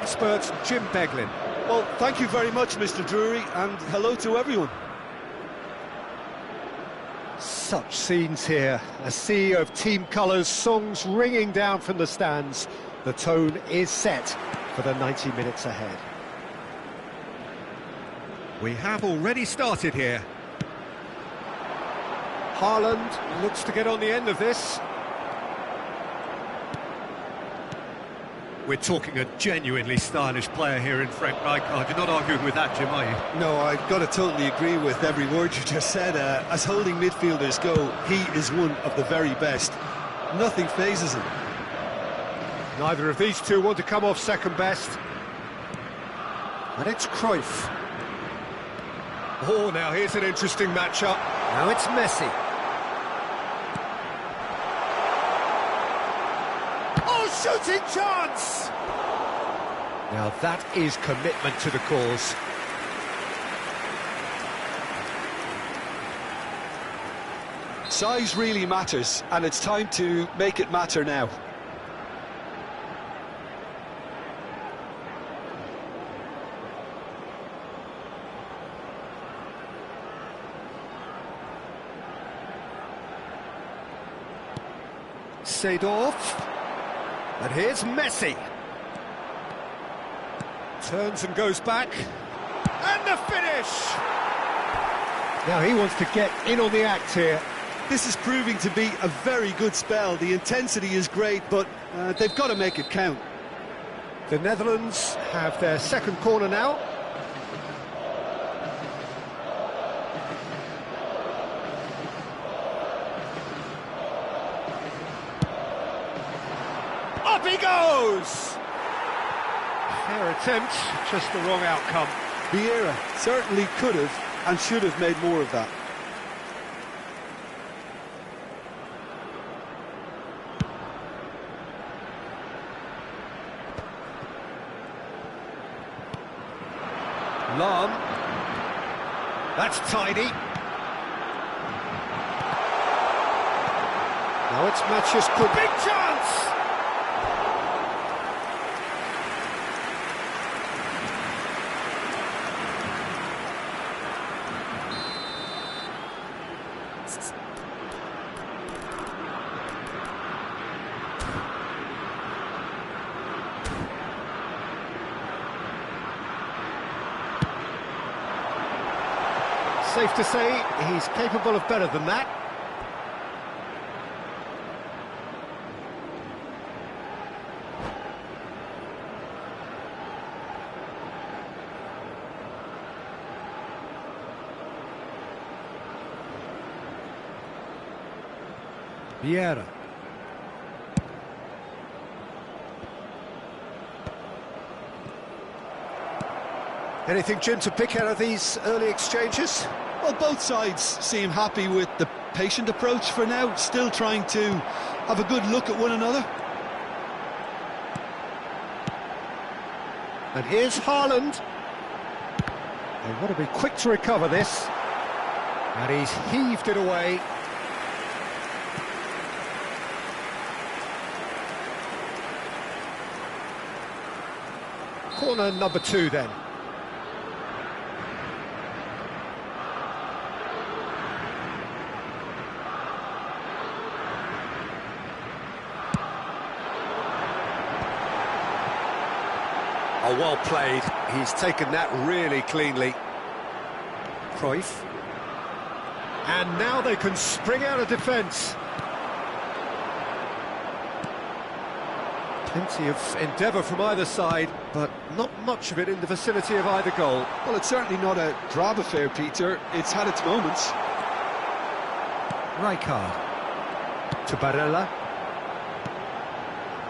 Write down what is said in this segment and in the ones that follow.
expert Jim Beglin. Well, thank you very much, Mr. Drury, and hello to everyone. Such scenes here, a sea of team colours, songs ringing down from the stands. The tone is set for the 90 minutes ahead. We have already started here. Haaland looks to get on the end of this. We're talking a genuinely stylish player here in Frank Rijkaard. You're not arguing with that, Jim, are you? No, I've got to totally agree with every word you just said. As holding midfielders go, he is one of the very best. Nothing phases him. Neither of these two want to come off second best. And it's Cruyff. Oh, now here's an interesting matchup. Now it's Messi. Oh, shooting chance! Now that is commitment to the cause. Size really matters, and it's time to make it matter now. Seedorf. And here's Messi. Turns and goes back. And the finish! Now he wants to get in on the act here. This is proving to be a very good spell. The intensity is great, but they've got to make it count. The Netherlands have their second corner now. Up he goes! Fair attempt, just the wrong outcome. Vieira certainly could have and should have made more of that. Lam. That's tidy. Now it's Matches Cook. Big chance! Safe to say, he's capable of better than that. Vieira. Anything, Jim, to pick out of these early exchanges? Well, both sides seem happy with the patient approach for now, still trying to have a good look at one another. And here's Haaland. They want to be quick to recover this. And he's heaved it away. Corner number 2 then. Oh, well played. He's taken that really cleanly. Cruyff. And now they can spring out of defence. Plenty of endeavour from either side, but not much of it in the vicinity of either goal. Well, it's certainly not a drab affair, Peter. It's had its moments. Rijkaard. To Barella.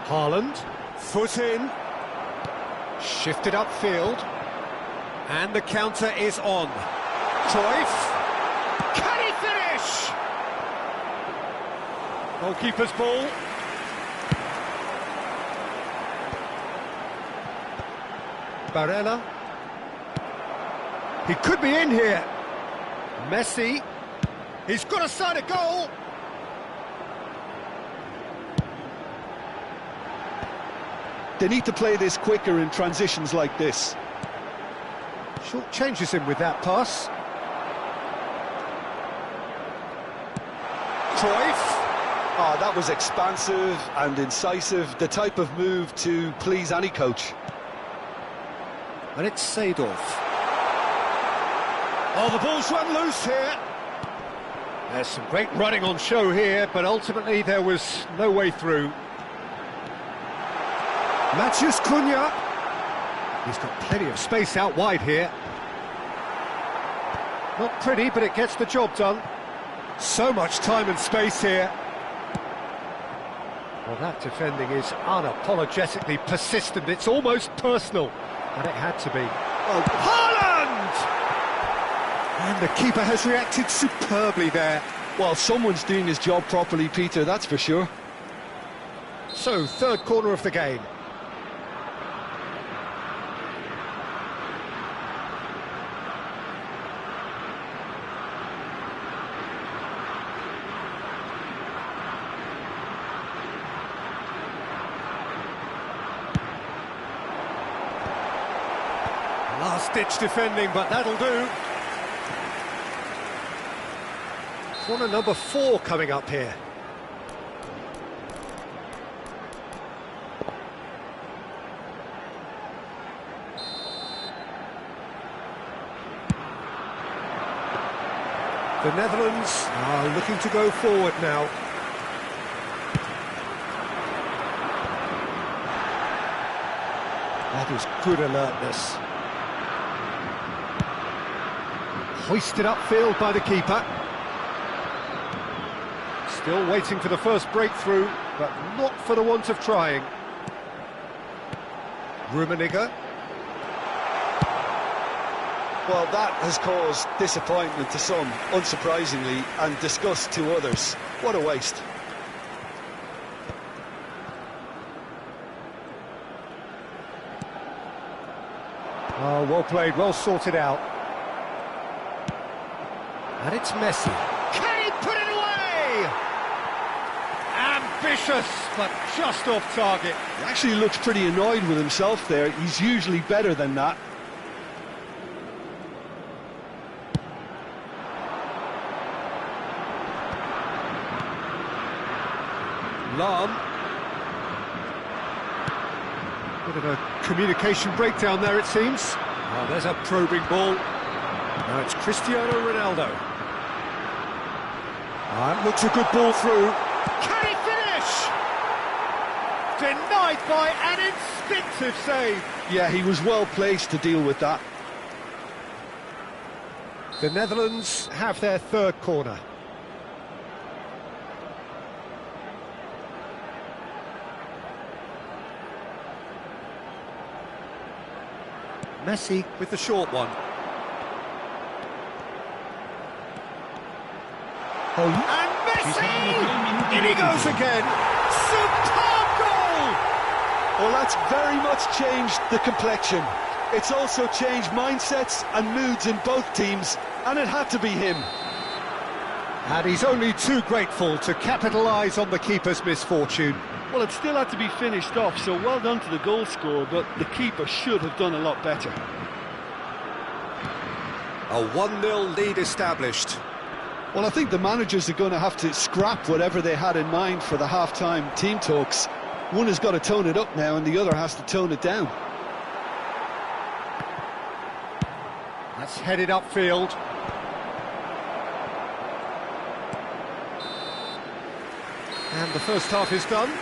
Haaland. Foot in. Shifted upfield. And the counter is on. Cruyff. Can he finish? Goalkeeper's ball. Barella. He could be in here. Messi. He's got a side of goal. They need to play this quicker in transitions like this. Short changes him with that pass. Cruyff. Oh, that was expansive and incisive, the type of move to please any coach. And it's Seedorf. Oh, the ball's run loose here. There's some great running on show here, but ultimately there was no way through. Matheus Cunha. He's got plenty of space out wide here. Not pretty, but it gets the job done. So much time and space here. Well, that defending is unapologetically persistent. It's almost personal, and it had to be. Oh, Haaland! And the keeper has reacted superbly there. Well, someone's doing his job properly, Peter, that's for sure. So, third corner of the game. Last-ditch defending, but that'll do. Corner number 4 coming up here. The Netherlands are looking to go forward now. That is good alertness. Hoisted upfield by the keeper. Still waiting for the first breakthrough, but not for the want of trying. Rummenigge. Well, that has caused disappointment to some, unsurprisingly, and disgust to others. What a waste. Oh, well played, well sorted out. And it's Messi. Can he put it away? Ambitious, but just off target. He actually looks pretty annoyed with himself there. He's usually better than that. Lahm. Bit of a communication breakdown there, it seems. Oh, there's a probing ball. Now it's Cristiano Ronaldo. That looks a good ball through. Can he finish? Denied by an instinctive save. Yeah, he was well placed to deal with that. The Netherlands have their third corner. Messi with the short one. Oh, and Messi! In he goes again! Superb goal! Well, that's very much changed the complexion. It's also changed mindsets and moods in both teams, and it had to be him. And he's only too grateful to capitalise on the keeper's misfortune. Well, it still had to be finished off, so well done to the goal scorer, but the keeper should have done a lot better. A 1-0 lead established. Well, I think the managers are going to have to scrap whatever they had in mind for the half-time team talks. One has got to tone it up now, and the other has to tone it down. That's headed upfield. And the first half is done.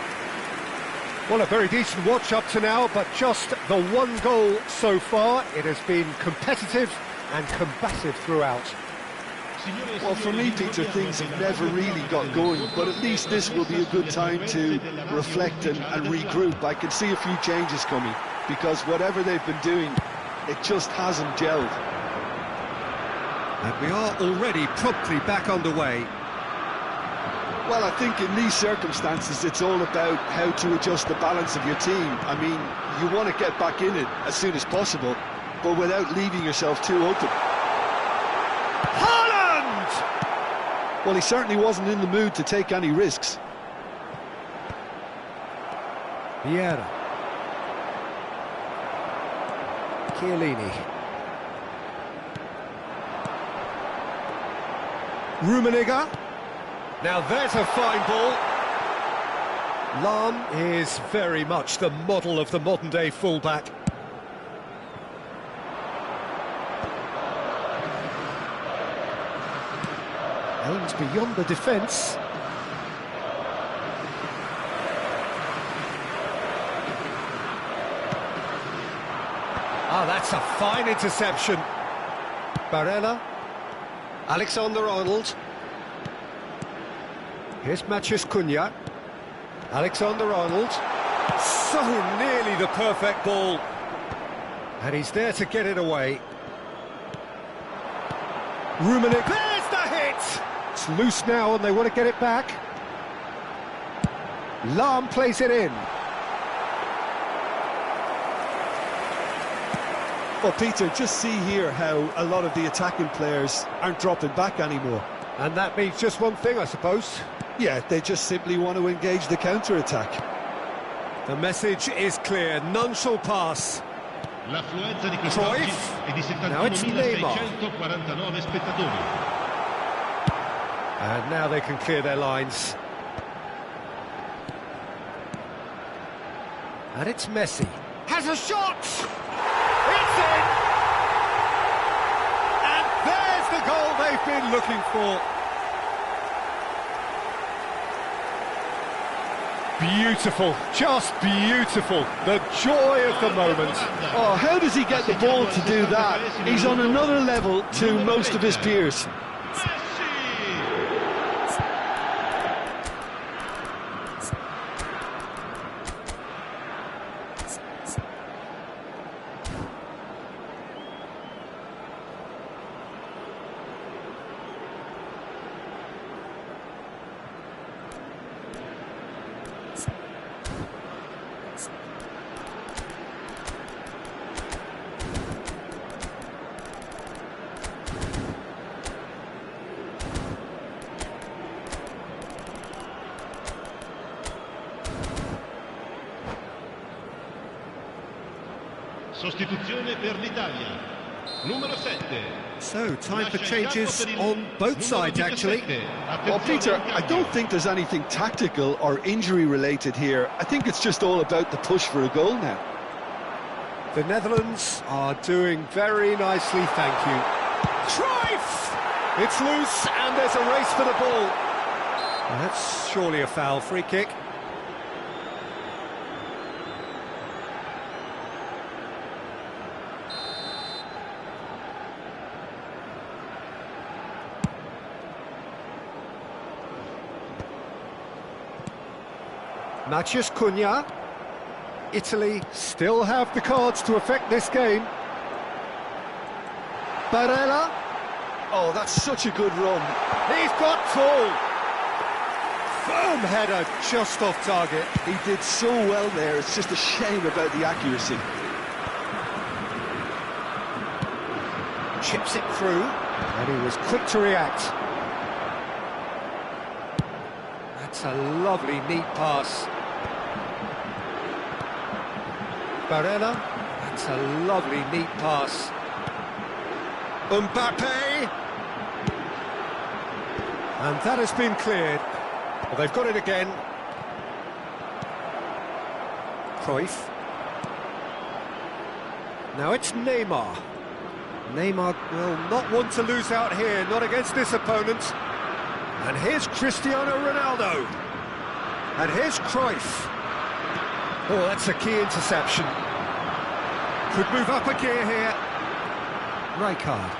Well, a very decent watch up to now, but just the one goal so far. It has been competitive and combative throughout. Well, for me, Peter, things have never really got going, but at least this will be a good time to reflect and regroup. I can see a few changes coming, because whatever they've been doing, it just hasn't gelled. And we are already promptly back underway. Well, I think in these circumstances, it's all about how to adjust the balance of your team. I mean, you want to get back in it as soon as possible, but without leaving yourself too open. Haaland! Well, he certainly wasn't in the mood to take any risks. Vieira. Chiellini. Rummenigge. Now there's a fine ball. Lahm is very much the model of the modern-day fullback. Aims beyond the defence. Ah, that's a fine interception. Barella. Alexander-Arnold. Here's Matheus Cunha. Alexander-Arnold. So nearly the perfect ball. And he's there to get it away. Rummenigge. There's the hit! It's loose now and they want to get it back. Lahm plays it in. Well, Peter, just see here how a lot of the attacking players aren't dropping back anymore. And that means just one thing, I suppose. Yeah, they just simply want to engage the counter-attack. The message is clear, none shall pass. L'affluenza di quest'oggi è di 71.649 spettatori. And now they can clear their lines. And it's Messi. Has a shot! It's in! And there's the goal they've been looking for. Beautiful, just beautiful. The joy of the moment. Oh, how does he get the ball to do that? He's on another level to most of his peers. Sostituzione per l'Italia. Numero 7. So, time for changes on both sides, actually. Well, Peter, I don't think there's anything tactical or injury-related here. I think it's just all about the push for a goal now. The Netherlands are doing very nicely, thank you. Cruyff! It's loose, and there's a race for the ball. Well, that's surely a foul, free kick. Matheus Cunha. Italy still have the cards to affect this game. Barella. Oh, that's such a good run. He's got full. Firm header just off target. He did so well there, it's just a shame about the accuracy. Chips it through, and he was quick to react. That's a lovely, neat pass. Barella, that's a lovely, neat pass. Mbappe! And that has been cleared. Well, they've got it again. Cruyff. Now it's Neymar. Neymar will not want to lose out here, not against this opponent. And here's Cristiano Ronaldo. And here's Cruyff. Oh, that's a key interception. Could move up a gear here. Rijkaard.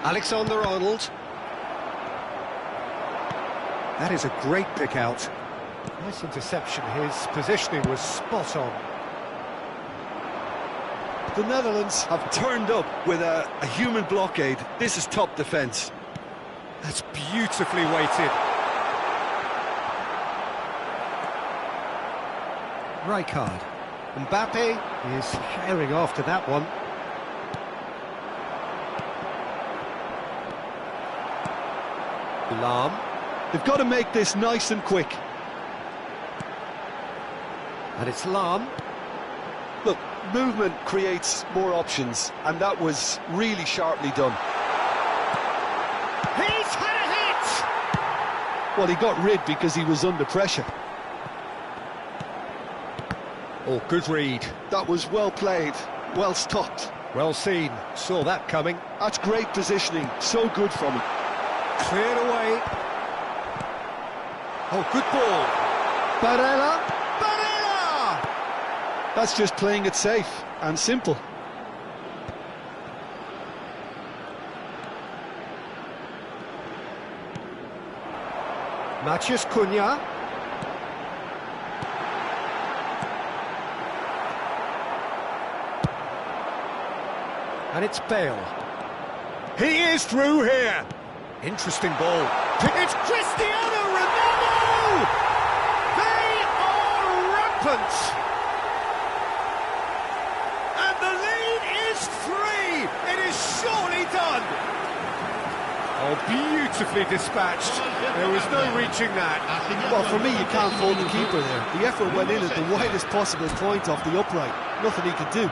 Alexander-Arnold. That is a great pick out. Nice interception. His positioning was spot on. The Netherlands have turned up with a human blockade. This is top defence. That's beautifully weighted. Rijkaard. Mbappe is herring after that one. Lahm. They've got to make this nice and quick. And it's Lahm. Look, movement creates more options, and that was really sharply done. He's had a hit! Well, he got rid because he was under pressure. Oh, good read. That was well played, well stopped. Well seen, saw that coming. That's great positioning, so good from him. Cleared away. Oh, good ball. Barella, Barella! that's just playing it safe and simple. Matheus Cunha. And it's Bale. He is through here. Interesting ball. It's Cristiano Ronaldo! They are rampant! And the lead is 3! It is surely done! Oh, beautifully dispatched. There was no reaching that. Well, for me, you can't fault the keeper there. The effort went in at the widest possible point off the upright. Nothing he could do.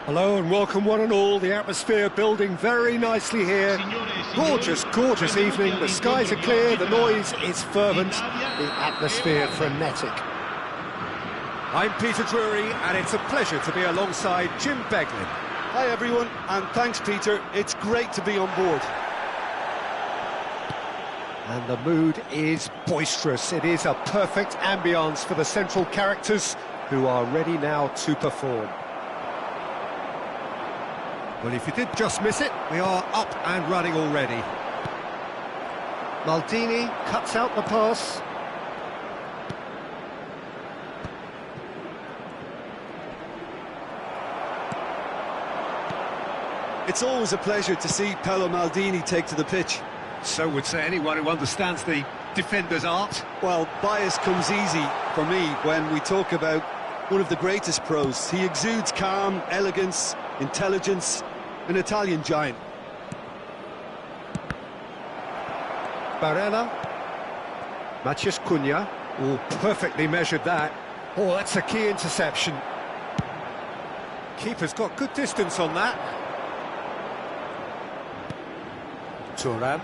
Hello and welcome one and all. The atmosphere building very nicely here. Gorgeous, gorgeous evening. The skies are clear, the noise is fervent, the atmosphere frenetic. I'm Peter Drury and it's a pleasure to be alongside Jim Beglin. Hi everyone, and thanks Peter. It's great to be on board. And the mood is boisterous. It is a perfect ambience for the central characters who are ready now to perform. Well, if you did just miss it, we are up and running already. Maldini cuts out the pass. It's always a pleasure to see Paolo Maldini take to the pitch. So would say anyone who understands the defender's art. Well, bias comes easy for me when we talk about one of the greatest pros. He exudes calm, elegance, intelligence, an Italian giant. Barella. Matheus Cunha. Oh, perfectly measured that. Oh, that's a key interception. Keeper's got good distance on that. Thuram.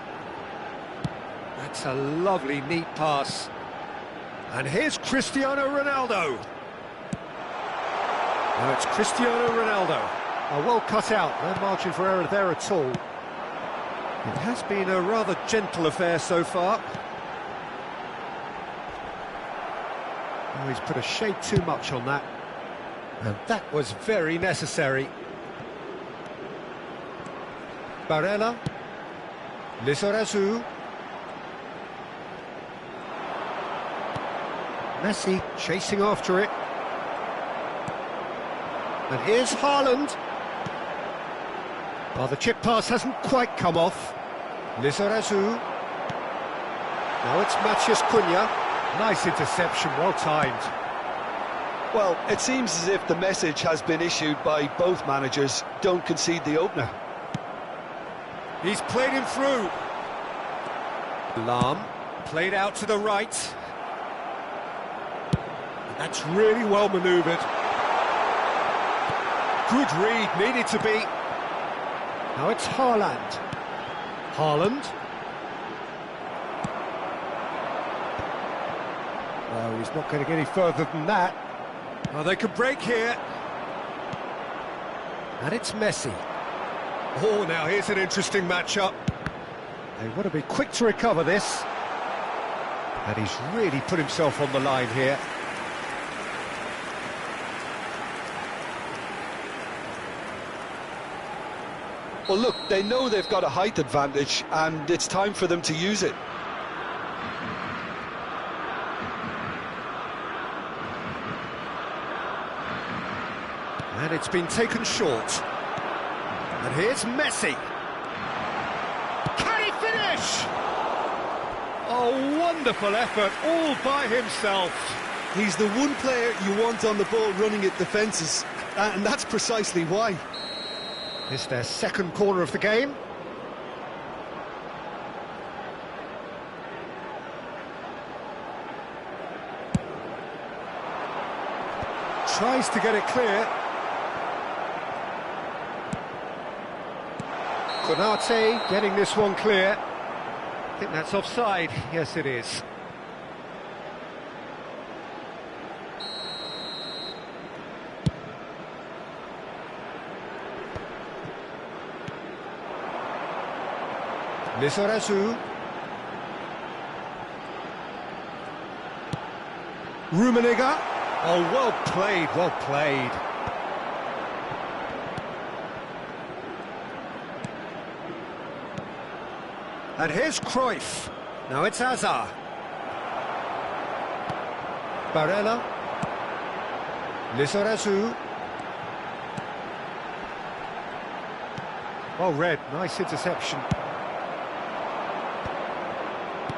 That's a lovely, neat pass. And here's Cristiano Ronaldo. Now it's Cristiano Ronaldo. Oh, well cut out, no margin for error there at all. It has been a rather gentle affair so far. Oh, he's put a shade too much on that. And that was very necessary. Barella. Lizarazu. Messi chasing after it. And here's Haaland. Oh, the chip pass hasn't quite come off. Lizarazu. Now it's Matheus Cunha. Nice interception, well timed. Well, it seems as if the message has been issued by both managers: don't concede the opener. He's played him through. Lahm played out to the right. That's really well manoeuvred. Good read, needed to be. Now it's Haaland. Haaland. Oh, he's not going to get any further than that. Oh, they could break here. And it's Messi. Oh, now here's an interesting matchup. They want to be quick to recover this. And he's really put himself on the line here. Well, look, they know they've got a height advantage, and it's time for them to use it. And it's been taken short. And here's Messi. Can he finish? Oh, wonderful effort, all by himself. He's the one player you want on the ball running at defences, and that's precisely why. It's their second corner of the game. Tries to get it clear. Konate getting this one clear. I think that's offside. Yes, it is. Lizarazu. Rummenigge. Oh, well played, well played. And here's Cruyff. Now it's Hazard. Barella. Lizarazu. Well read, nice interception.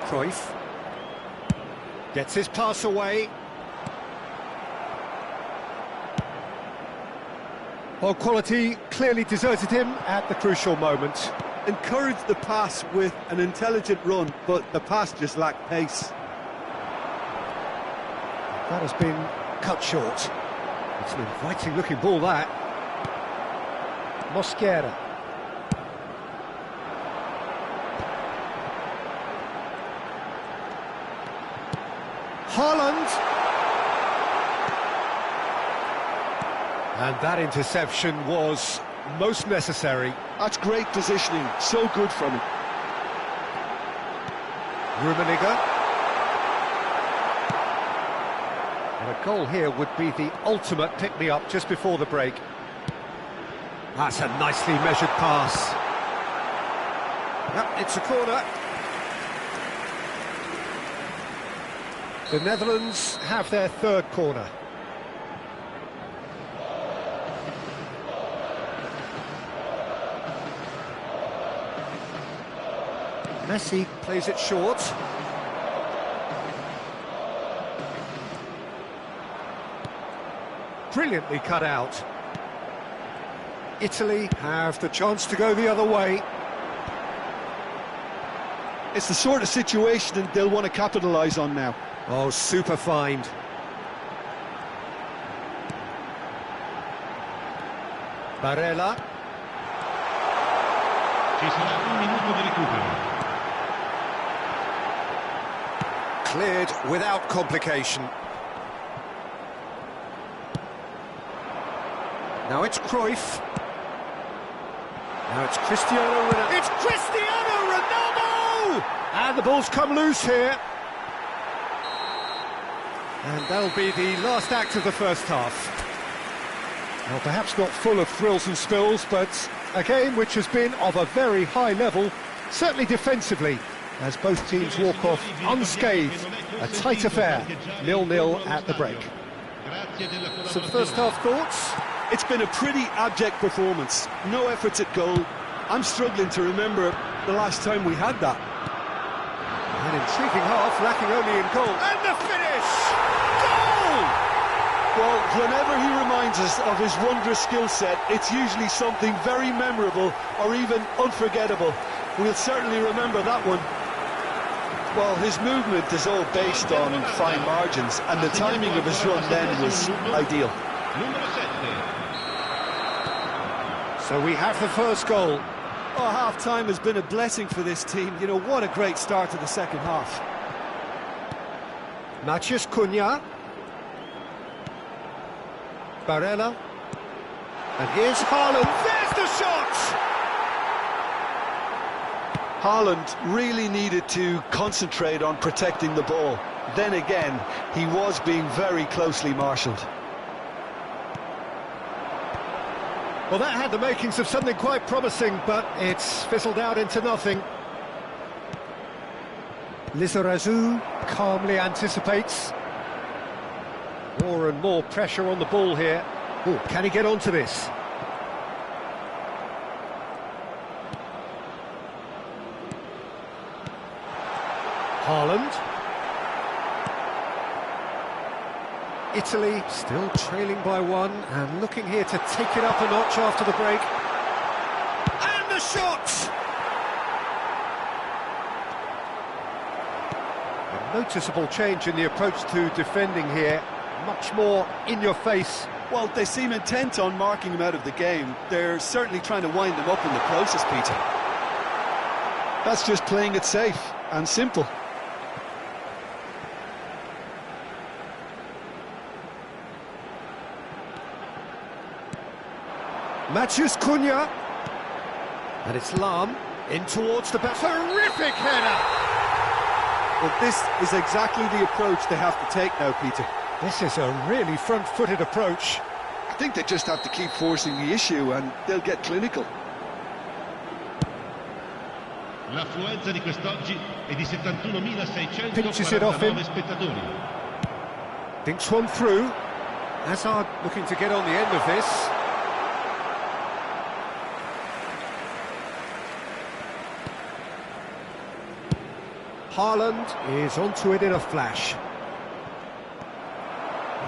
Cruyff gets his pass away. Well, quality clearly deserted him at the crucial moment. Encouraged the pass with an intelligent run, but the pass just lacked pace. That has been cut short. It's an inviting looking ball, that. Mosquera. Haaland. And that interception was most necessary. That's great positioning, so good from him. Rummenigge. And a goal here would be the ultimate pick-me-up just before the break. That's a nicely measured pass. Yep, it's a corner. The Netherlands have their third corner. Messi plays it short. Brilliantly cut out. Italy have the chance to go the other way. It's the sort of situation they'll want to capitalise on now. Oh, super find. Barella. Ci sarà un minuto di recupero. Cleared without complication. Now it's Cruyff. Now it's Cristiano Ronaldo. It's Cristiano Ronaldo! And the ball's come loose here. And that'll be the last act of the first half. Well, perhaps not full of thrills and spills, but a game which has been of a very high level, certainly defensively, as both teams walk off unscathed. A tight affair, 0-0 at the break. Some first half thoughts? It's been a pretty abject performance. No efforts at goal. I'm struggling to remember the last time we had that. An intriguing half, lacking only in goal. And the finish! Goal! Well, whenever he reminds us of his wondrous skill set, it's usually something very memorable or even unforgettable. We'll certainly remember that one. Well, his movement is all based on fine margins, and the timing of his run then was ideal. So we have the first goal. Oh, half-time has been a blessing for this team. You know, what a great start to the second half. Matheus Cunha. Barella. And here's Haaland. There's the shot! Haaland really needed to concentrate on protecting the ball. Then again, he was being very closely marshalled. Well, that had the makings of something quite promising, but it's fizzled out into nothing. Lizarazu calmly anticipates. More and more pressure on the ball here. Ooh, can he get onto this? Haaland. Italy still trailing by one and looking here to take it up a notch after the break. And the shot! A noticeable change in the approach to defending here. Much more in your face. Well, they seem intent on marking him out of the game. They're certainly trying to wind him up in the process, Peter. That's just playing it safe and simple. Matheus Cunha. And it's Lam in towards the back. Terrific header! Well, this is exactly the approach they have to take now, Peter. This is a really front-footed approach. I think they just have to keep forcing the issue and they'll get clinical. L'affluenza di quest'oggi è di Pinches it off him. 71.649 spettatori. Dinks one through. Hazard looking to get on the end of this. Haaland is onto it in a flash.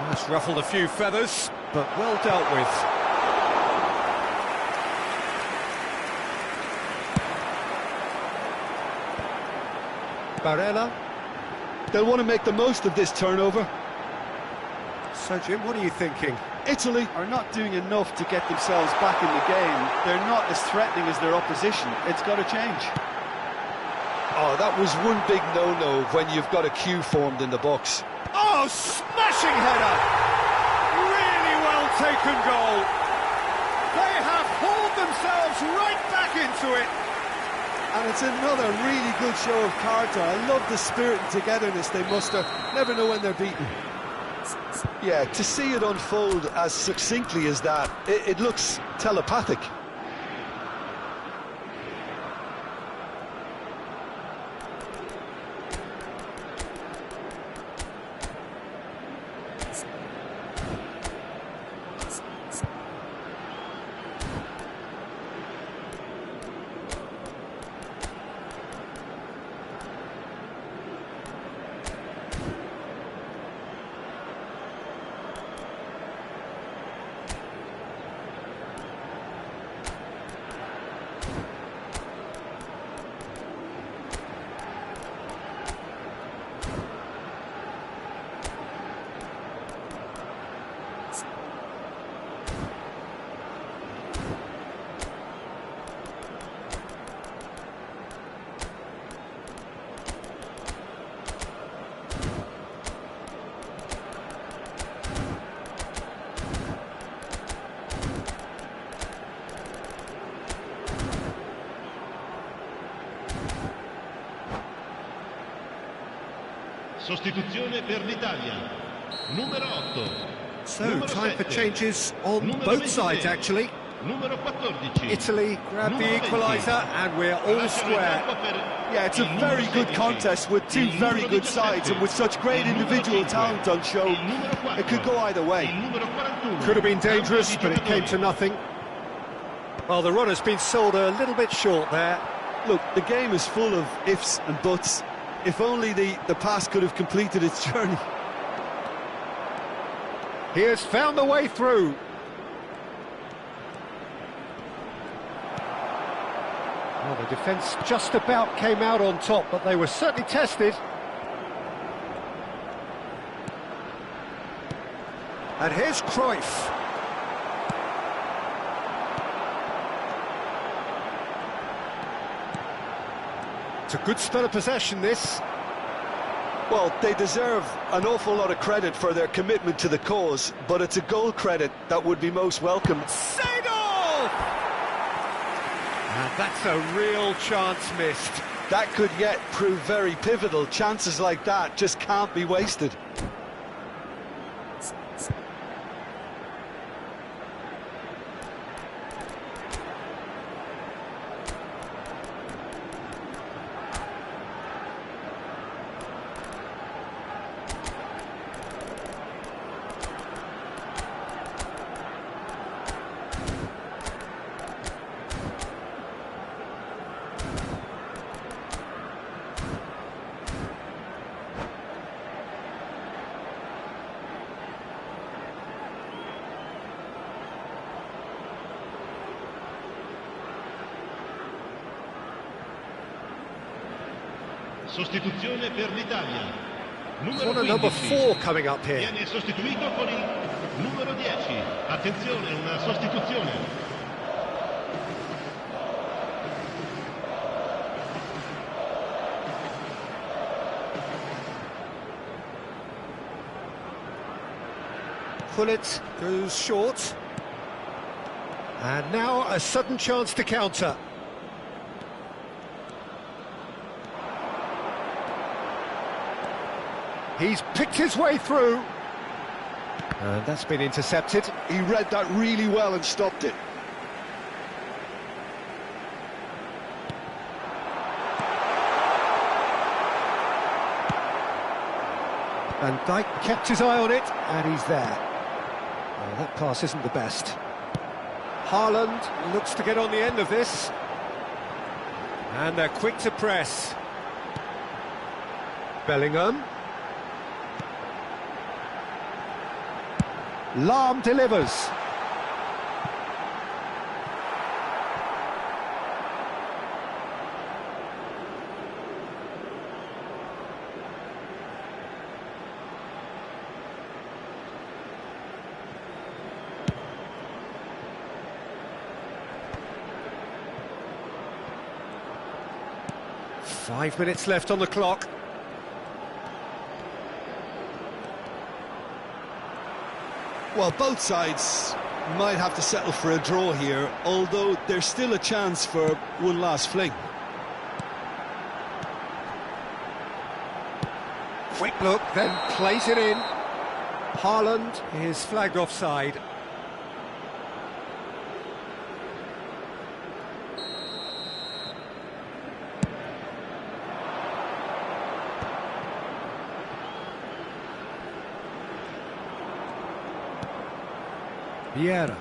That's ruffled a few feathers, but well dealt with. Barella. They'll want to make the most of this turnover. So, Jim, what are you thinking? Italy are not doing enough to get themselves back in the game. They're not as threatening as their opposition. It's got to change. Oh, that was one big no-no when you've got a queue formed in the box. Oh, smashing header! Really well taken goal. They have hauled themselves right back into it. And it's another really good show of character. I love the spirit and togetherness they muster. Never know when they're beaten. Yeah, to see it unfold as succinctly as that, it looks telepathic. Sostituzione per l'Italia. Numero 8. So, Numero time for 7. changes on Numero both 26. sides, actually. Numero 14. Italy grab the Numero 20. equaliser, and we're all square. Yeah, it's a very good contest with two very good sides, and with such great individual talent on show, it could go either way. Could have been dangerous, but it came to nothing. Well, the run has been sold a little bit short there. Look, the game is full of ifs and buts. If only the pass could have completed its journey. He has found the way through. Well, the defence just about came out on top, but they were certainly tested. And here's Cruyff. It's a good spell of possession, this. Well, they deserve an awful lot of credit for their commitment to the cause, but it's a goal credit that would be most welcome. Seedorf! Now that's a real chance missed. That could yet prove very pivotal. Chances like that just can't be wasted. Sostituzione per l'Italia. Numero Corner number 15. 4 coming up here. Viene sostituito con il numero 10. Attenzione, una sostituzione. Pullet goes short. And now a sudden chance to counter. He's picked his way through. And that's been intercepted. He read that really well and stopped it. Van Dijk kept his eye on it, and he's there. Oh, that pass isn't the best. Haaland looks to get on the end of this. And they're quick to press. Bellingham. Lahm delivers. 5 minutes left on the clock. Well, both sides might have to settle for a draw here, although there's still a chance for one last fling. Quick look, then plays it in. Haaland is flagged offside. Vieira.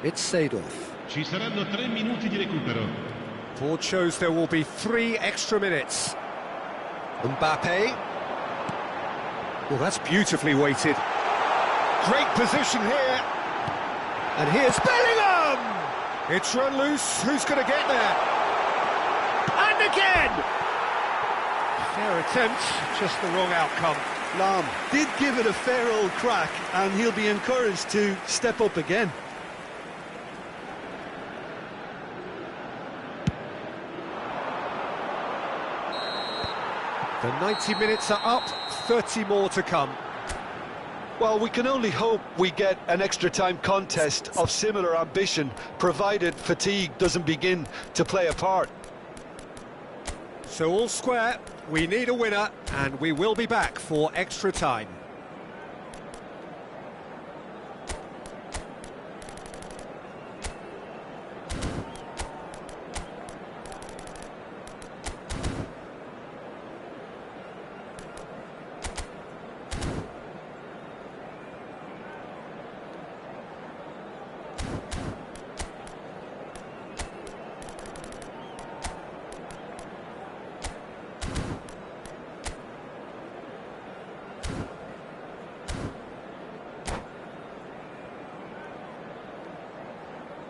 It's Seedorf. Ci saranno 3 minuti di recupero. Board shows there will be 3 extra minutes. Mbappe. Well, that's beautifully weighted. Great position here. And here's Bellingham! It's run loose. Who's going to get there? And again! Fair attempt, just the wrong outcome. Lam did give it a fair old crack, and he'll be encouraged to step up again. The 90 minutes are up, 30 more to come. Well, we can only hope we get an extra-time contest of similar ambition, provided fatigue doesn't begin to play a part. So all square, we need a winner, and we will be back for extra time.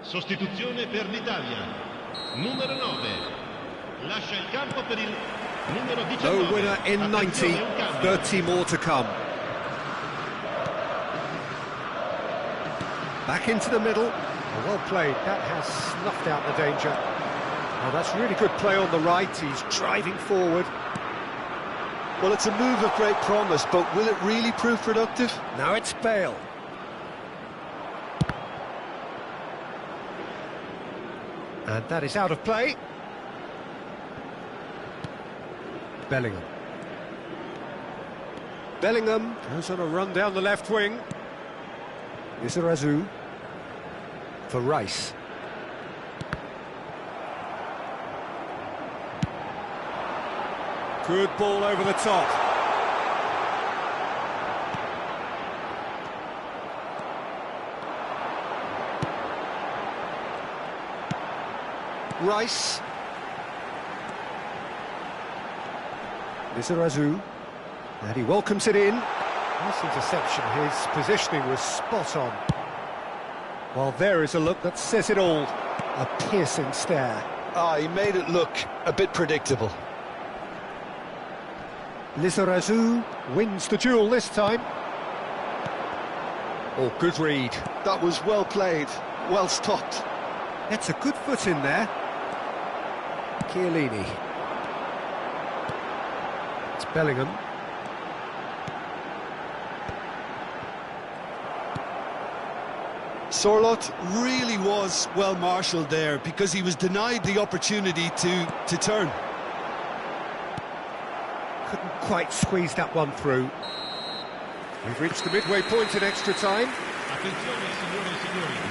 Sostituzione per l'Italia. Numero 9. Lascia il campo per il numero 19. No winner in 90, 30 more to come. Back into the middle. Well played, that has snuffed out the danger. Oh, that's really good play on the right, he's driving forward. Well, it's a move of great promise, but will it really prove productive? Now it's Bale. And that is out of play. Bellingham. Bellingham goes on a run down the left wing. Izarazu for Rice. Good ball over the top. Rice. Izarazu. And he welcomes it in. Nice interception, his positioning was spot on. Well, there is a look that says it all. A piercing stare. Ah, he made it look a bit predictable. Lizarazu wins the duel this time. Oh, good read. That was well played, well stopped. That's a good foot in there. Chiellini. It's Bellingham. Sorloth really was well marshalled there because he was denied the opportunity to turn. Couldn't quite squeeze that one through. We've reached the midway point in extra time.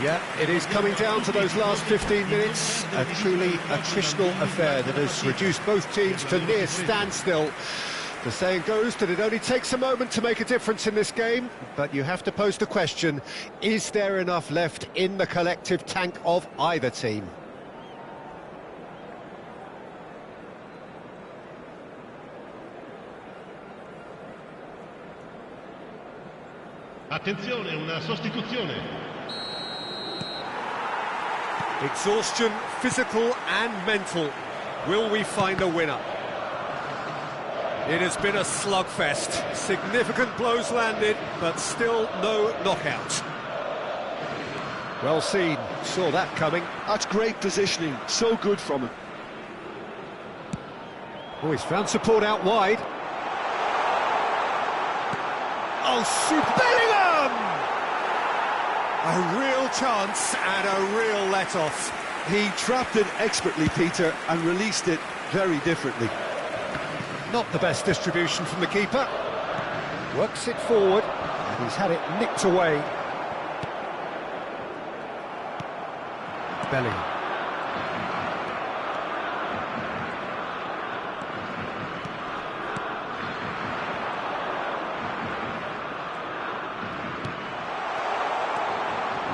Yeah, it is coming down to those last 15 minutes. A truly attritional affair that has reduced both teams to near standstill. The saying goes that it only takes a moment to make a difference in this game, but you have to pose the question, is there enough left in the collective tank of either team? Attenzione, una sostituzione. Exhaustion, physical and mental. Will we find a winner? It has been a slugfest. Significant blows landed, but still no knockout. Well seen, saw that coming. That's great positioning, so good from him. Oh, he's found support out wide. Oh, Bellingham! A real chance and a real let-off. He trapped it expertly, Peter, and released it very differently. Not the best distribution from the keeper. Works it forward, and he's had it nicked away. Bellingham.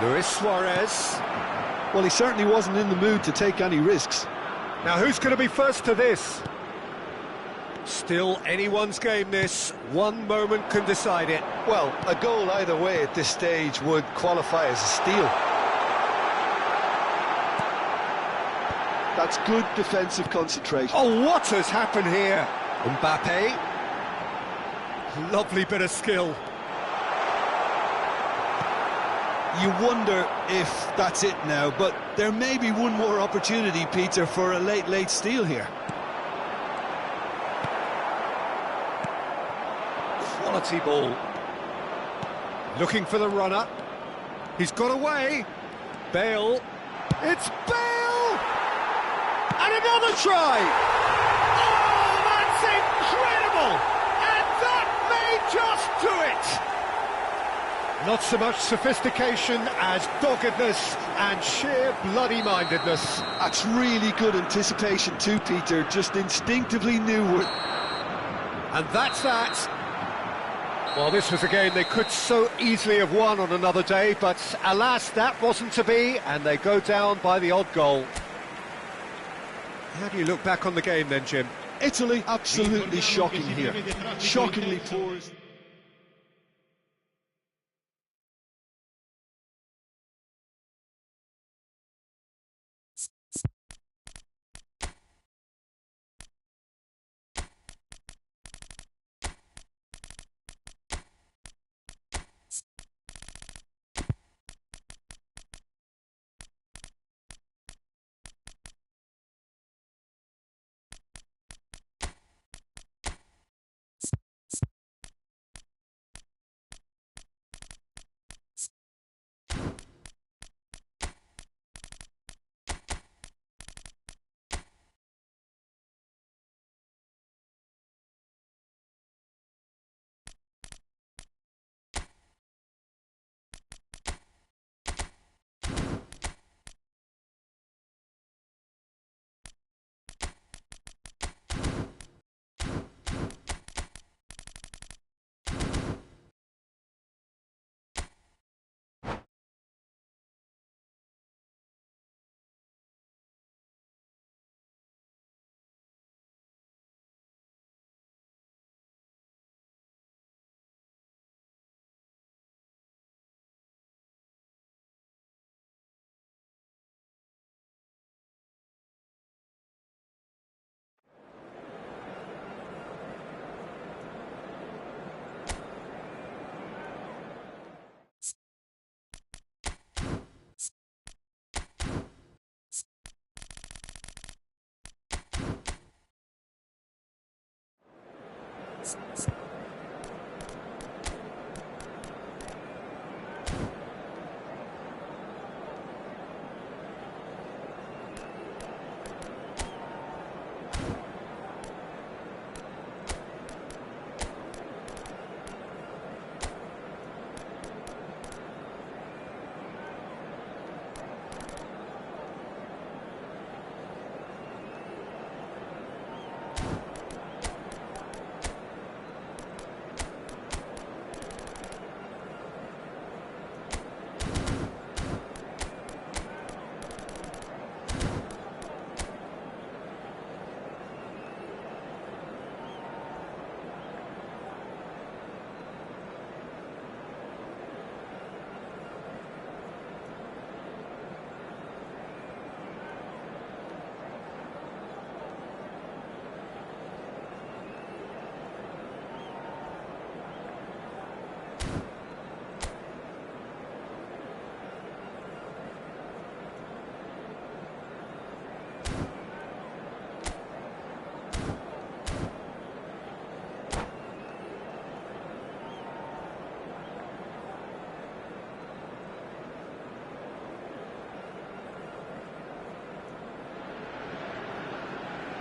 Luis Suarez. Well, he certainly wasn't in the mood to take any risks. Now, who's going to be first to this? Still anyone's game, this. One moment can decide it. Well, a goal either way at this stage would qualify as a steal. That's good defensive concentration. Oh, what has happened here? Mbappe. Lovely bit of skill. You wonder if that's it now, but there may be one more opportunity, Peter, for a late steal here. Quality ball. Looking for the runner. He's got away. Bale. It's Bale! And another try! Oh, that's incredible! And that may just do it! Not so much sophistication as doggedness and sheer bloody-mindedness. That's really good anticipation too, Peter. Just instinctively knew what... And that's that. Well, this was a game they could so easily have won on another day, but alas, that wasn't to be, and they go down by the odd goal. How do you look back on the game then, Jim? Italy, absolutely shocking here. Shockingly poor.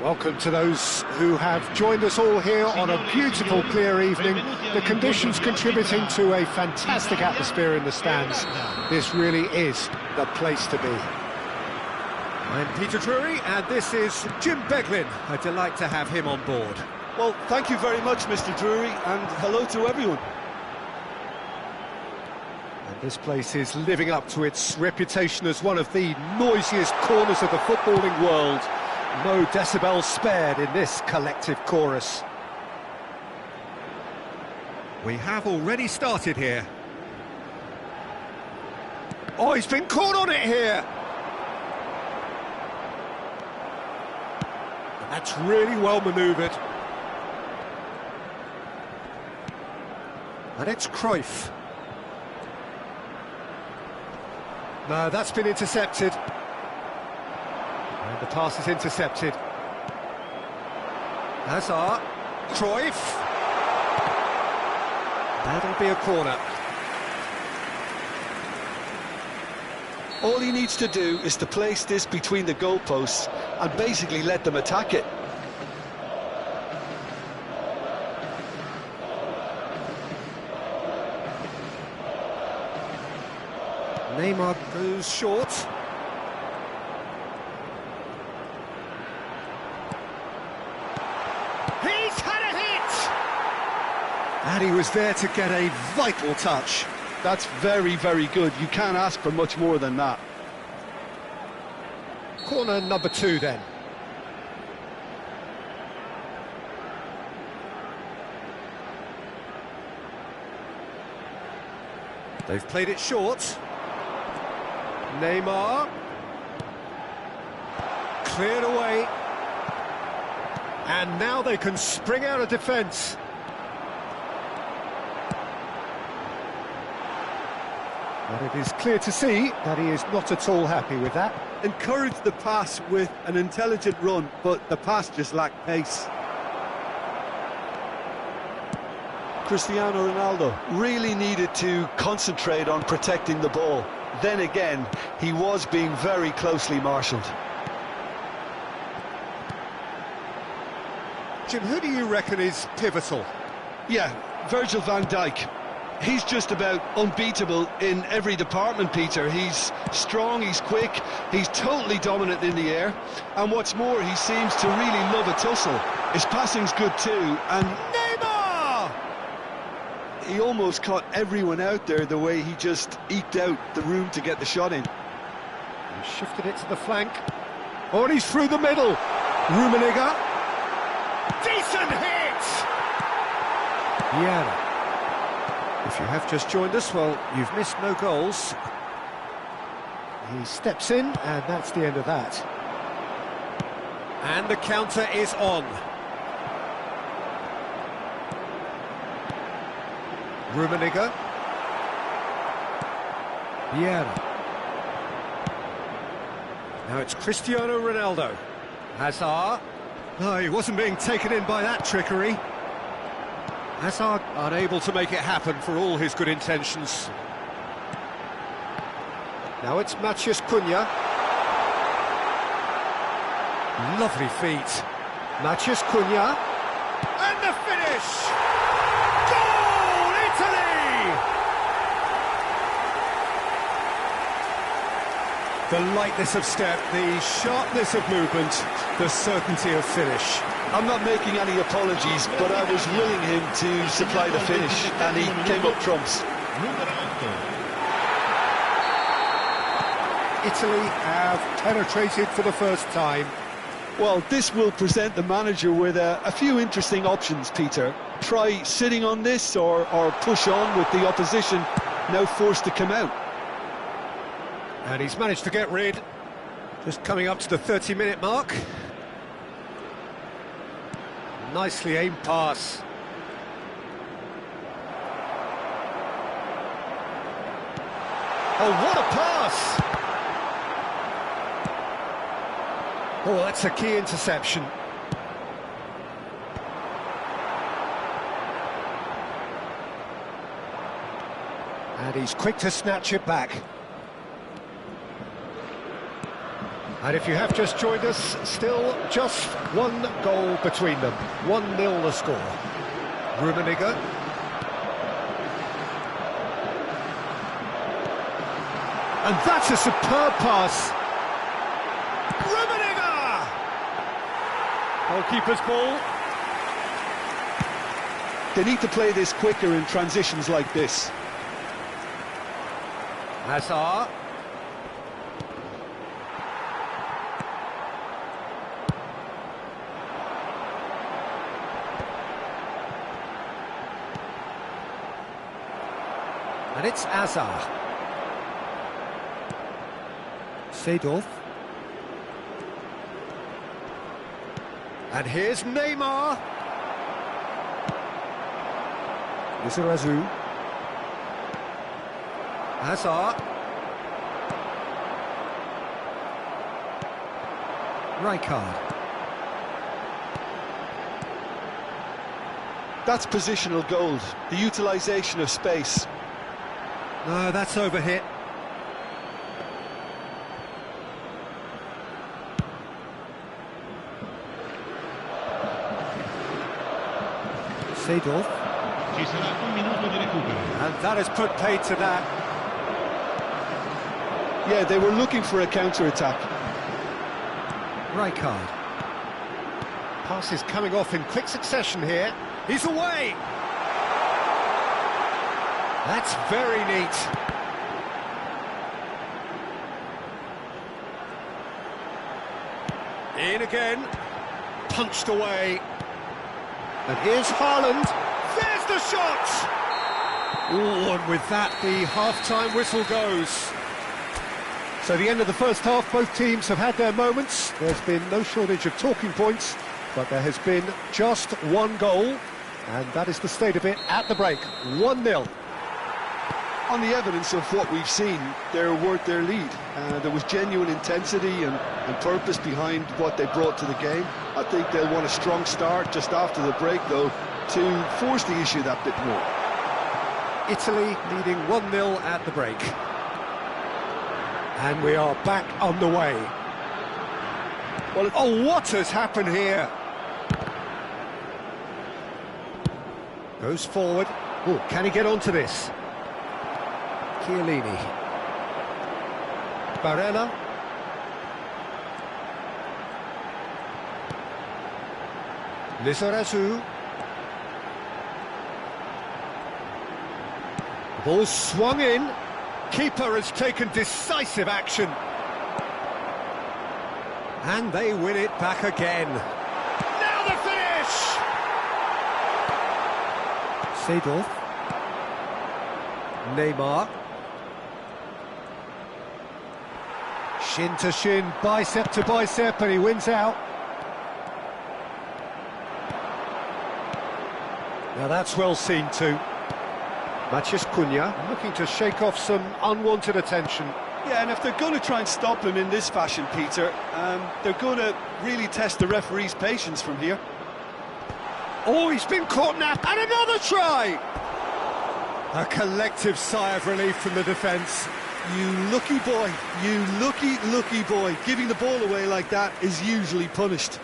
Welcome to those who have joined us all here on a beautiful, clear evening. The conditions contributing to a fantastic atmosphere in the stands. This really is the place to be. I'm Peter Drury, and this is Jim Beglin. A delight to have him on board. Well, thank you very much, Mr. Drury, and hello to everyone. And this place is living up to its reputation as one of the noisiest corners of the footballing world. No decibels spared in this collective chorus. We have already started here. Oh, he's been caught on it here! And that's really well manoeuvred. And it's Cruyff. No, that's been intercepted. And the pass is intercepted. Hazard, Cruyff. That'll be a corner. All he needs to do is to place this between the goalposts and basically let them attack it. Neymar goes short. He's had a hit! And he was there to get a vital touch. That's very, very good. You can't ask for much more than that. Corner number 2 then. They've played it short. Neymar. Cleared away. And now they can spring out of defence. But it is clear to see that he is not at all happy with that. Encouraged the pass with an intelligent run, but the pass just lacked pace. Cristiano Ronaldo really needed to concentrate on protecting the ball. Then again, he was being very closely marshalled. Jim, who do you reckon is pivotal? Yeah, Virgil van Dijk. He's just about unbeatable in every department, Peter. He's strong, he's quick, he's totally dominant in the air. And what's more, he seems to really love a tussle. His passing's good too, and Neymar! he almost caught everyone out there the way he just eked out the room to get the shot in. He shifted it to the flank. Oh, and he's through the middle. Rummenigge. Decent hit! Yeah. If you have just joined us, well, you've missed no goals. He steps in, and that's the end of that. And the counter is on. Rummenigge. Vieira. Now it's Cristiano Ronaldo. Hazard. No, he wasn't being taken in by that trickery. Hazard unable to make it happen for all his good intentions. Now it's Matheus Cunha. Lovely feet. Matheus Cunha. And the finish! Goal, Italy! The lightness of step, the sharpness of movement, the certainty of finish. I'm not making any apologies, but I was willing him to supply the finish, and he came up trumps. Italy have penetrated for the first time. Well, this will present the manager with a few interesting options, Peter. Try sitting on this or push on with the opposition now forced to come out. And he's managed to get rid. Just coming up to the 30-minute mark. Nicely aimed pass. Oh, what a pass! Oh, that's a key interception. And he's quick to snatch it back. And if you have just joined us, still just one goal between them. 1-0 the score. Rummenigge. And that's a superb pass. Rummenigge! Goalkeeper's ball. They need to play this quicker in transitions like this. Hazard. And it's Hazard. Seedorf. And here's Neymar. Lizarazu. Hazard. Rijkaard. That's positional gold, the utilisation of space. No, that's overhit. Seedorf. Ci sarà un minuto di recupero. And that has put paid to that. Yeah, they were looking for a counter-attack. Rijkaard. Passes coming off in quick succession here. He's away! That's very neat. In again. Punched away. And here's Haaland. There's the shot! Oh, and with that, the half-time whistle goes. So the end of the first half, both teams have had their moments. There's been no shortage of talking points, but there has been just one goal, and that is the state of it at the break. 1-0. On the evidence of what we've seen, they're worth their lead. There was genuine intensity and purpose behind what they brought to the game. I think they'll want a strong start just after the break, though, to force the issue that bit more. Italy leading 1-0 at the break. And we are back underway. Well, oh, what has happened here? Goes forward. Oh, can he get onto this? Chiellini. Barella. Lizarazu. Ball swung in. Keeper has taken decisive action. And they win it back again. Now the finish! Seedorf. Neymar. Shin to shin, bicep to bicep, and he wins out. Now that's well seen too. Matheus Cunha looking to shake off some unwanted attention. Yeah, and if they're going to try and stop him in this fashion, Peter, they're going to really test the referee's patience from here. Oh, he's been caught now, and another try! A collective sigh of relief from the defence. You lucky boy, you lucky boy. Giving the ball away like that is usually punished.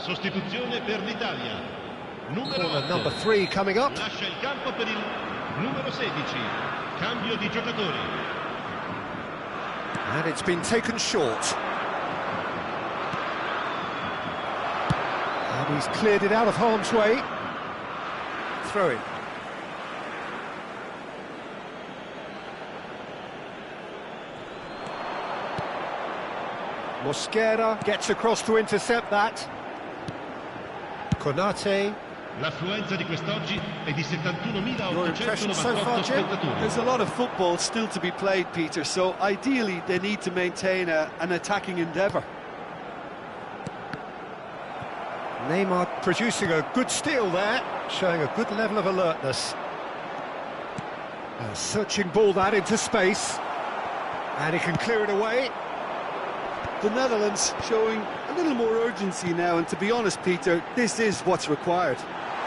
Sostituzione per l'Italia. Numero 8. Number 3 coming up. Lascia il campo per il numero 16. Cambio di giocatori. And it's been taken short. And he's cleared it out of harm's way. Throw it. Mosquera gets across to intercept that. Konate. L'affluenza di quest'oggi è di Your impression so far, 71.898 Jim? spettatori. There's a lot of football still to be played, Peter, so ideally they need to maintain an attacking endeavour. Neymar producing a good steal there, showing a good level of alertness. A searching ball that into space, and he can clear it away. The Netherlands showing a little more urgency now, and to be honest, Peter, this is what's required.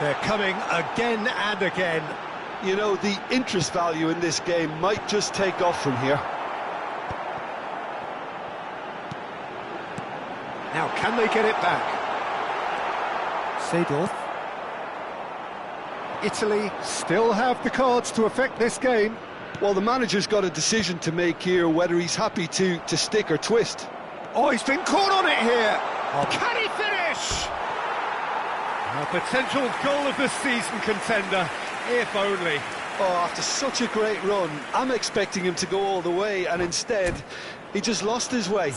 They're coming again and again. You know, the interest value in this game might just take off from here. Now, can they get it back? Seedorf. Italy still have the cards to affect this game. Well, the manager's got a decision to make here, whether he's happy to stick or twist. Oh, he's been caught on it here. Oh. Can he finish? A potential goal of the season contender, if only. Oh, after such a great run, I'm expecting him to go all the way, and instead, he just lost his way.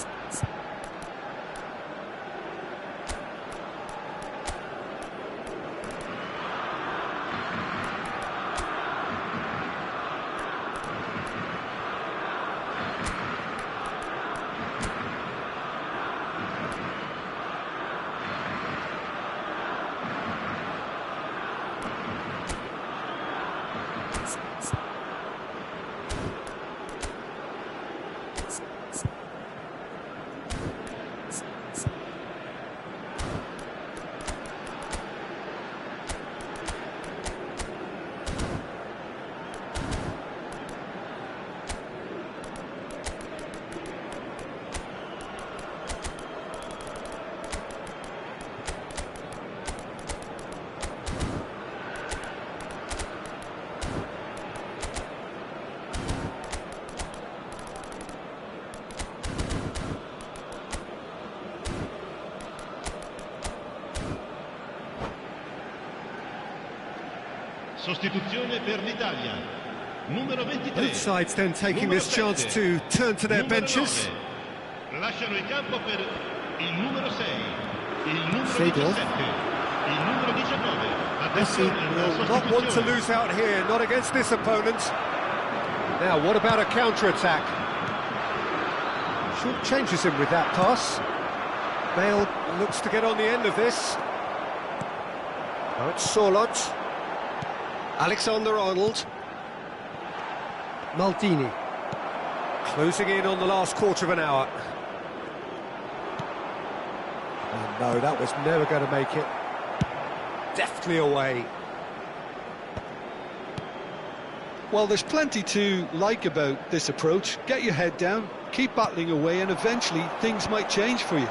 Sostituzione per l'Italia. Numero 23. Both sides then taking this chance to turn to their benches. 9. Lasciano il campo per il numero 6, il numero Seedorf. 17, il numero 19. Messi Attenzione alla will not want to sostituzione. lose out here, not against this opponent. Now, what about a counter-attack? Short changes him with that pass. Bale looks to get on the end of this. Now it's Sorlot. Alexander-Arnold. Maldini. Closing in on the last quarter of an hour. Oh no, that was never going to make it. Deftly away. Well, there's plenty to like about this approach. Get your head down, keep battling away, and eventually things might change for you.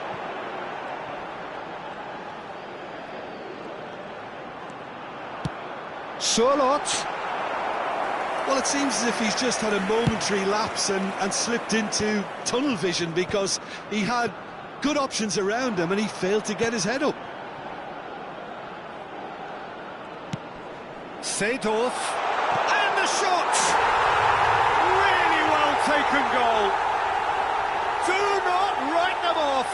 Sorlot. Well, it seems as if he's just had a momentary lapse and slipped into tunnel vision, because he had good options around him and he failed to get his head up. Seedorf. And the shot! Really well taken goal. Do not write them off.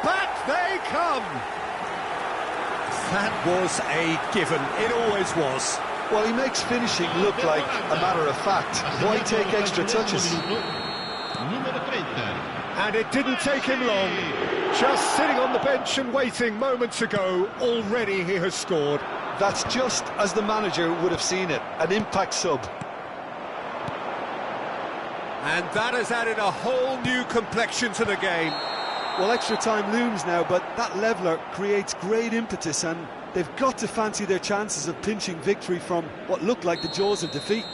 Back they come. That was a given. It always was. Well, he makes finishing look like a matter of fact. Why take extra touches? Numero 30. And it didn't take him long. Just sitting on the bench and waiting moments ago, already he has scored. That's just as the manager would have seen it, an impact sub. And that has added a whole new complexion to the game. Well, extra time looms now, but that leveller creates great impetus, and they've got to fancy their chances of pinching victory from what looked like the jaws of defeat.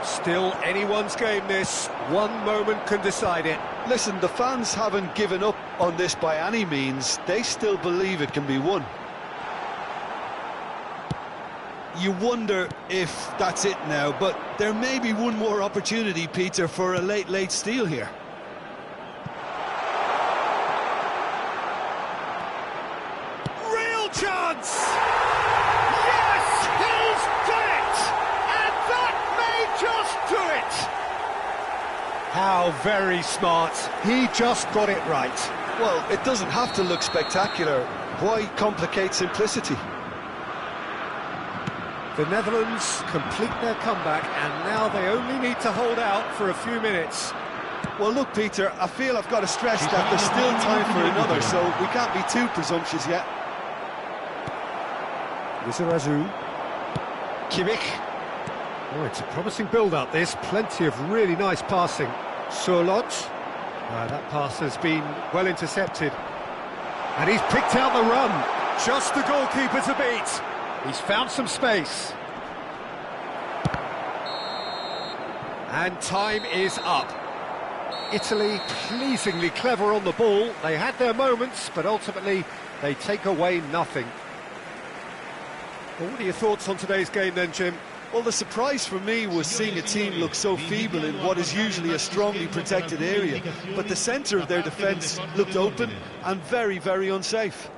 Still anyone's game this. One moment can decide it. Listen, the fans haven't given up on this by any means. They still believe it can be won. You wonder if that's it now, but there may be one more opportunity, Peter, for a late steal here. Real chance! Yes, he's done it! And that How very smart. He just got it right. Well, it doesn't have to look spectacular. Why complicate simplicity? The Netherlands complete their comeback, and now they only need to hold out for a few minutes. Well, look, Peter, I feel I've got to stress that there's still time for another, so we can't be too presumptuous yet. Lizarazu. Kimmich. Oh, it's a promising build-up, this. Plenty of really nice passing. Surlot. That pass has been well intercepted. And he's picked out the run. Just the goalkeeper to beat. He's found some space. And time is up. Italy pleasingly clever on the ball. They had their moments, but ultimately they take away nothing. Well, what are your thoughts on today's game then, Jim? Well, the surprise for me was seeing a team look so feeble in what is usually a strongly protected area, but the centre of their defence looked open and very, very unsafe.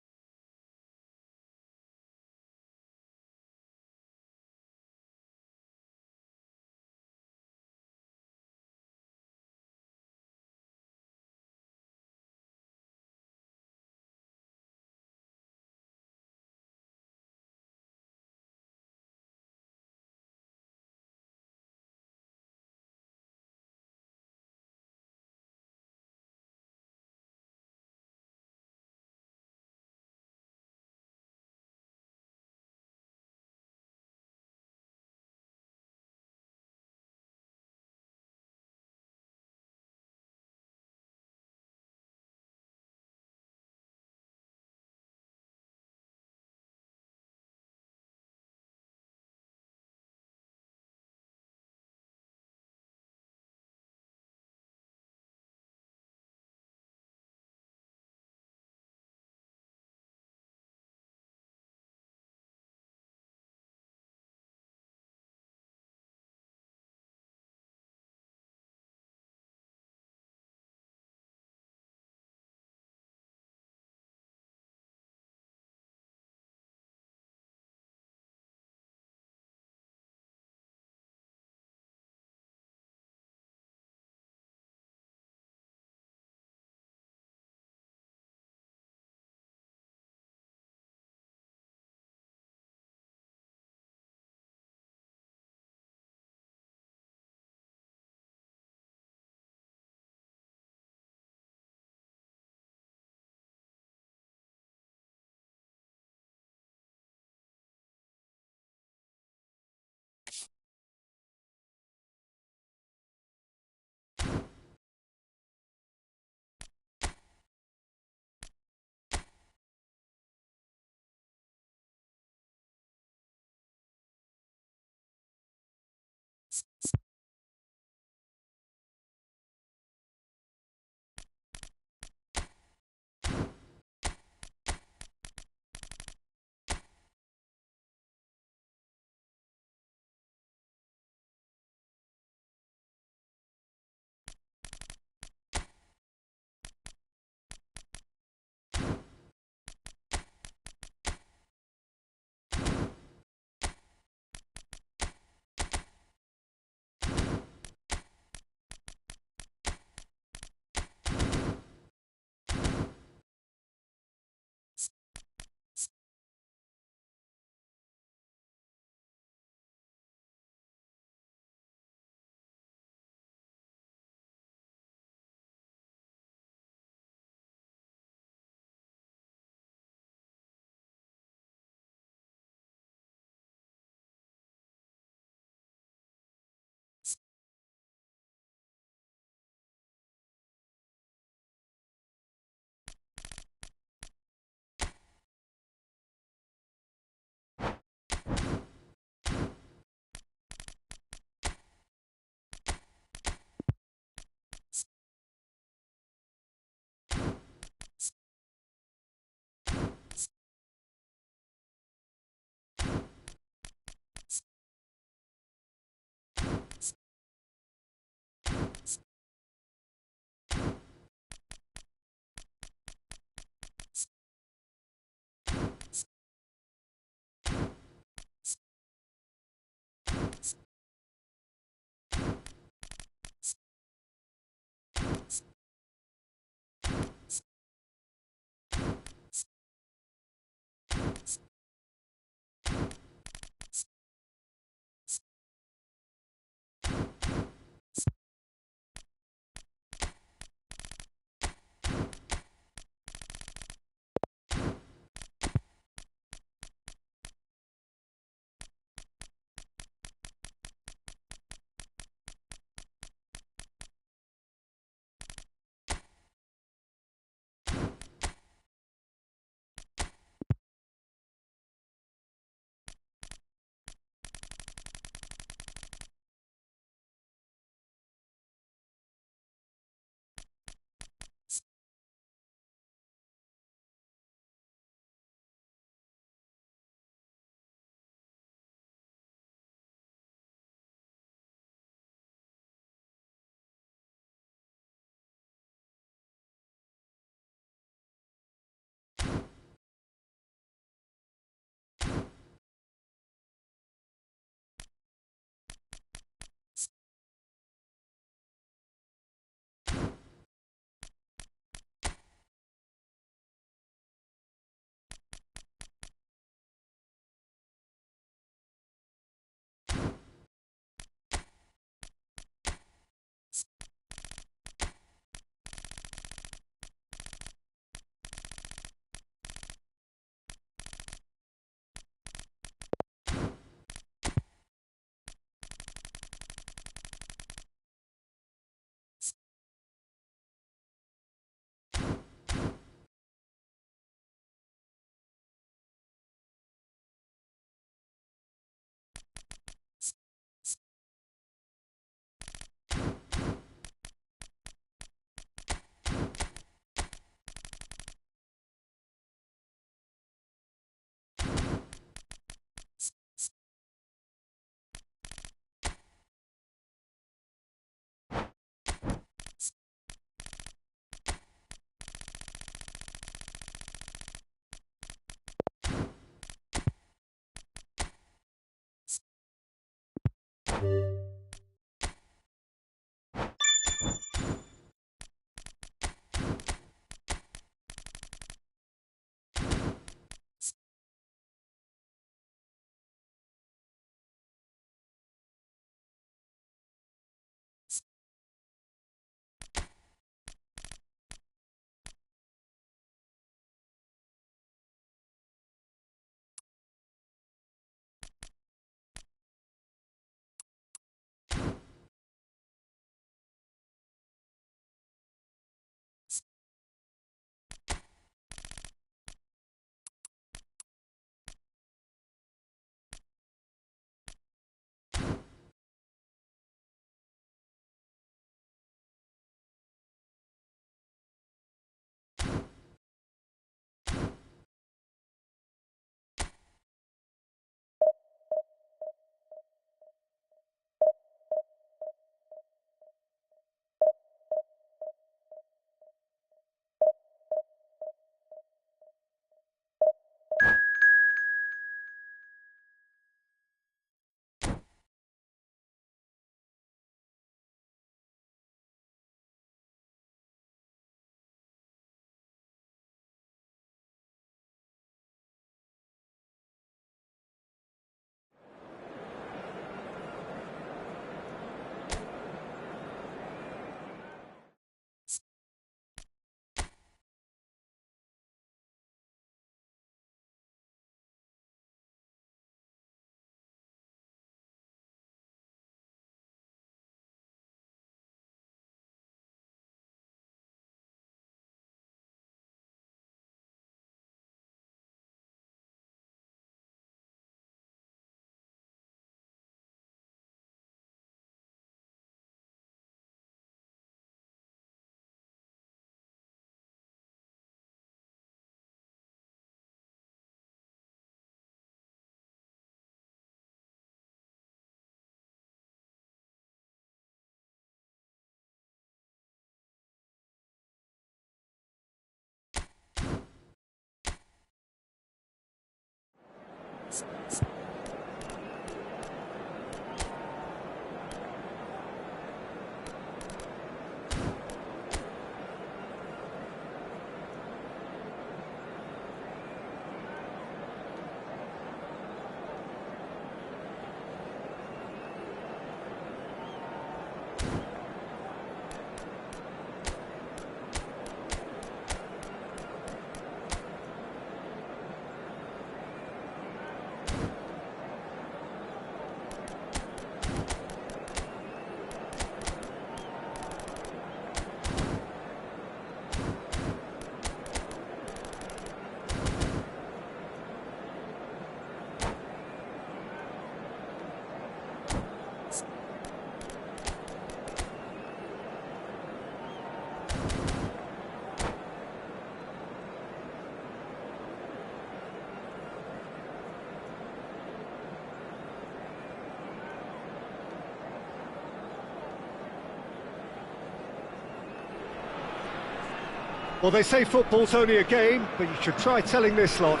Well, they say football's only a game, but you should try telling this lot.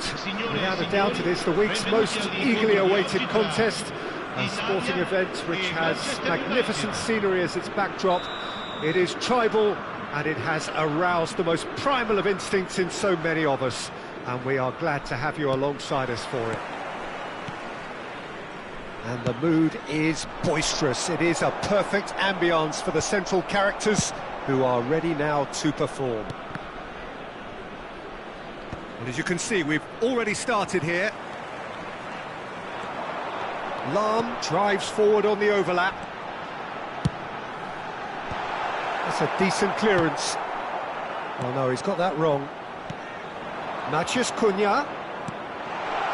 Without a doubt, it is the week's most eagerly awaited contest, a sporting event which has magnificent scenery as its backdrop. It is tribal, and it has aroused the most primal of instincts in so many of us, and we are glad to have you alongside us for it. And the mood is boisterous. It is a perfect ambience for the central characters, who are ready now to perform. And as you can see, we've already started here. Lahm drives forward on the overlap. That's a decent clearance. Oh no, he's got that wrong. Matheus Cunha.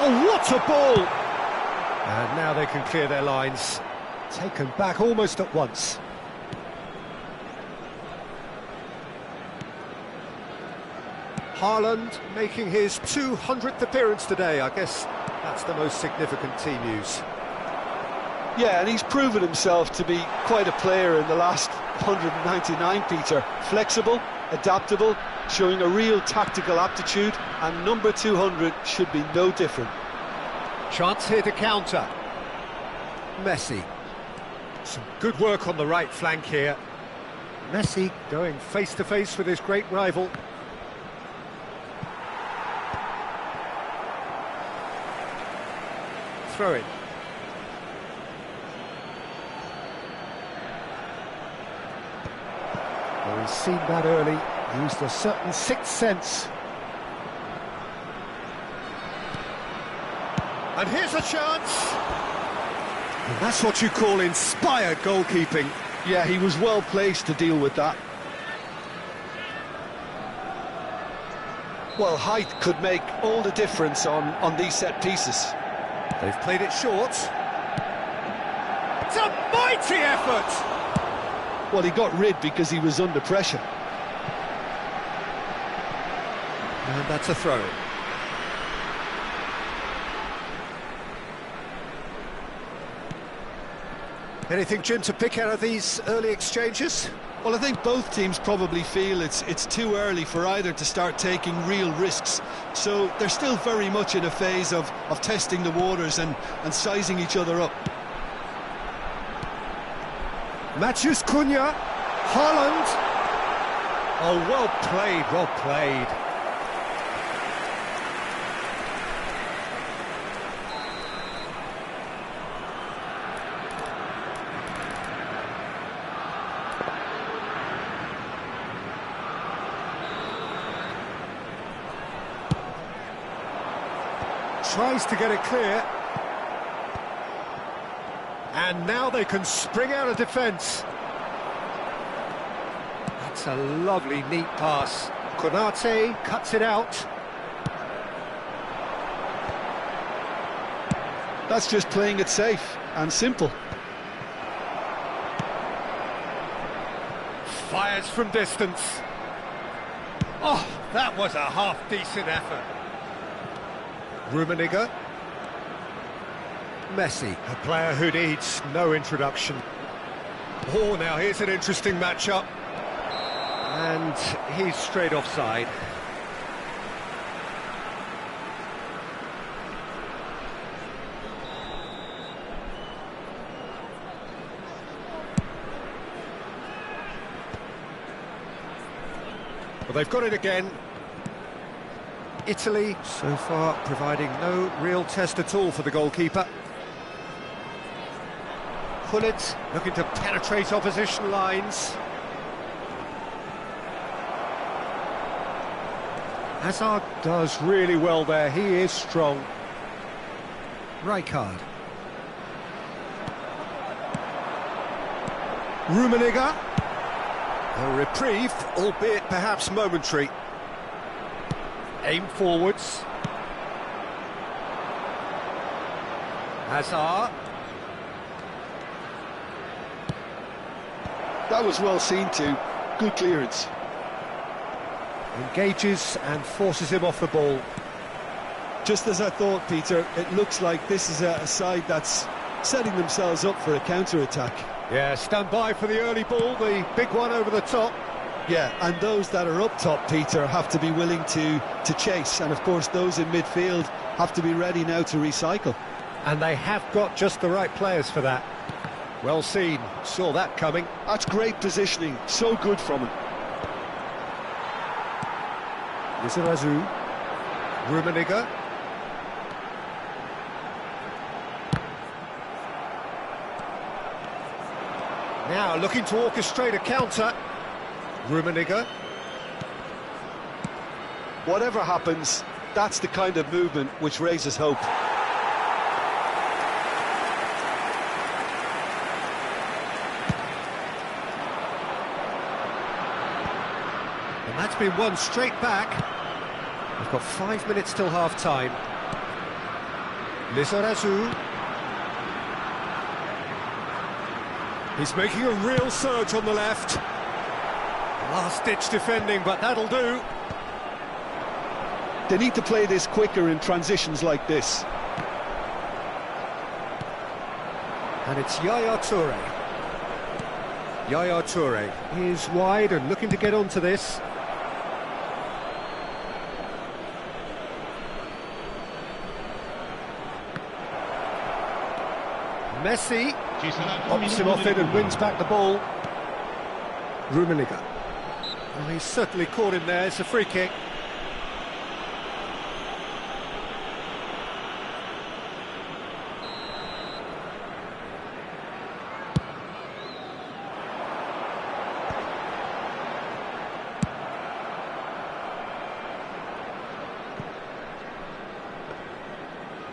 Oh, what a ball! And now they can clear their lines. Taken back almost at once. Haaland making his 200th appearance today. I guess that's the most significant team news. Yeah, and he's proven himself to be quite a player in the last 199, Peter. Flexible, adaptable, showing a real tactical aptitude, and number 200 should be no different. Chance here to counter. Messi. Some good work on the right flank here. Messi going face-to-face with his great rival. Throw in. Well, he's seen that early, used a certain sixth sense. And here's a chance! And that's what you call inspired goalkeeping. Yeah, he was well placed to deal with that. Well, height could make all the difference on these set pieces. They've played it short. It's a mighty effort! Well, he got rid because he was under pressure. And that's a throw-in. Anything, Jim, to pick out of these early exchanges? Well, I think both teams probably feel it's too early for either to start taking real risks. So they're still very much in a phase of testing the waters and sizing each other up. Matheus Cunha, Haaland. Oh, well played, well played. Tries to get it clear. And now they can spring out of defence. That's a lovely, neat pass. Konate cuts it out. That's just playing it safe and simple. Fires from distance. Oh, that was a half-decent effort. Rummenigge. Messi, a player who needs no introduction. Oh, now here's an interesting matchup. And he's straight offside. Well, they've got it again. Italy, so far, providing no real test at all for the goalkeeper. Gullit looking to penetrate opposition lines. Hazard does really well there, he is strong. Rijkaard. Rummenigge. A reprieve, albeit perhaps momentary. Aim forwards. Hazard. That was well seen too. Good clearance. Engages and forces him off the ball. Just as I thought, Peter, it looks like this is a side that's setting themselves up for a counter-attack. Yeah, stand by for the early ball, the big one over the top. Yeah, and those that are up top, Peter, have to be willing to chase. And, of course, those in midfield have to be ready now to recycle. And they have got just the right players for that. Well seen, saw that coming. That's great positioning, so good from him. Lizarazu. Rummenigge. Now looking to orchestrate a counter. Rummenigge. Whatever happens, that's the kind of movement which raises hope. And that's been won straight back. We've got 5 minutes till half-time. Lizarazu. He's making a real surge on the left. Last-ditch defending, but that'll do. They need to play this quicker in transitions like this. And it's Yaya Toure. Yaya Toure is wide and looking to get onto this. Messi Ci sarà un pops him minuto off di it and recupero. wins back the ball. Rummenigge. Well, he's certainly caught him there. It's a free kick.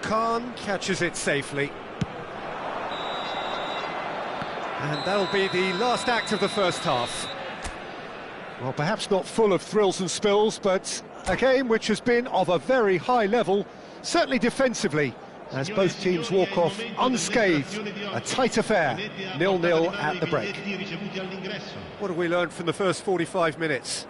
Khan catches it safely. And that'll be the last act of the first half. Well, perhaps not full of thrills and spills, but a game which has been of a very high level, certainly defensively, as both teams walk off unscathed. A tight affair, 0-0 at the break. What have we learned from the first 45 minutes?